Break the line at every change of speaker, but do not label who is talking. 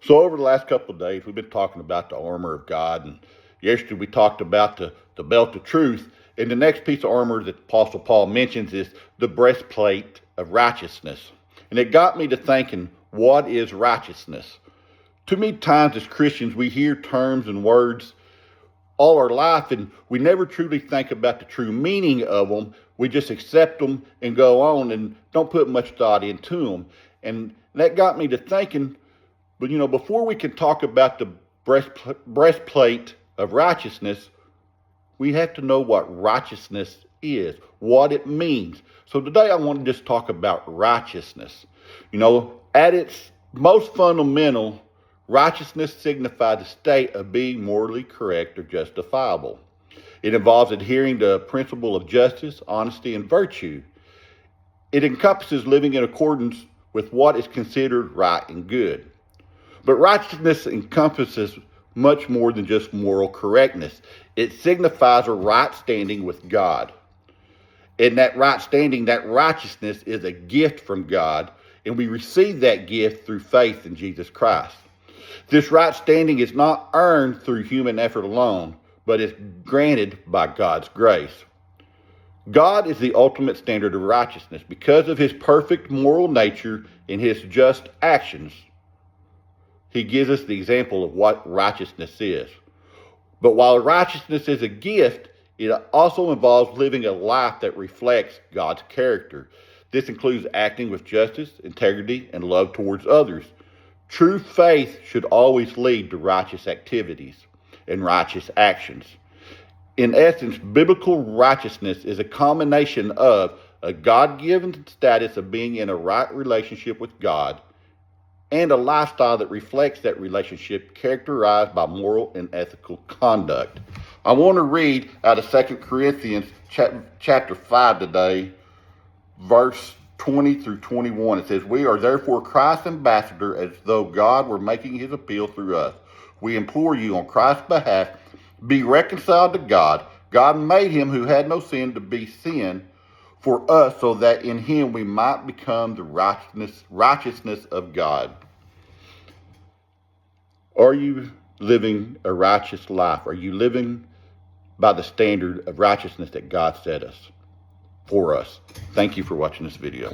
So over the last couple of days, we've been talking about the armor of God, and yesterday we talked about the belt of truth. And the next piece of armor that Apostle Paul mentions is the breastplate of righteousness. And it got me to thinking, what is righteousness? Too many times as Christians, we hear terms and words all our life, and we never truly think about the true meaning of them. We just accept them and go on and don't put much thought into them. And that got me to thinking, but before we can talk about the breastplate of righteousness, we have to know what righteousness is, what it means. So today I want to just talk about righteousness. At its most fundamental, righteousness signifies the state of being morally correct or justifiable. It involves adhering to a principle of justice, honesty, and virtue. It encompasses living in accordance with what is considered right and good. But righteousness encompasses much more than just moral correctness. It signifies a right standing with God. And that right standing, that righteousness, is a gift from God, and we receive that gift through faith in Jesus Christ. This right standing is not earned through human effort alone, but is granted by God's grace. God is the ultimate standard of righteousness because of his perfect moral nature and his just actions. He gives us the example of what righteousness is. But while righteousness is a gift, it also involves living a life that reflects God's character. This includes acting with justice, integrity, and love towards others. True faith should always lead to righteous activities and righteous actions. In essence, biblical righteousness is a combination of a God-given status of being in a right relationship with God and a lifestyle that reflects that relationship, characterized by moral and ethical conduct. I want to read out of 2 Corinthians chapter 5 today, verse 20 through 21. It says, "We are therefore Christ's ambassador, as though God were making his appeal through us. We implore you on Christ's behalf, be reconciled to God. God made him who had no sin to be sin for us, so that in him we might become the righteousness of God." Are you living a righteous life? Are you living by the standard of righteousness that God set us for us? Thank you for watching this video.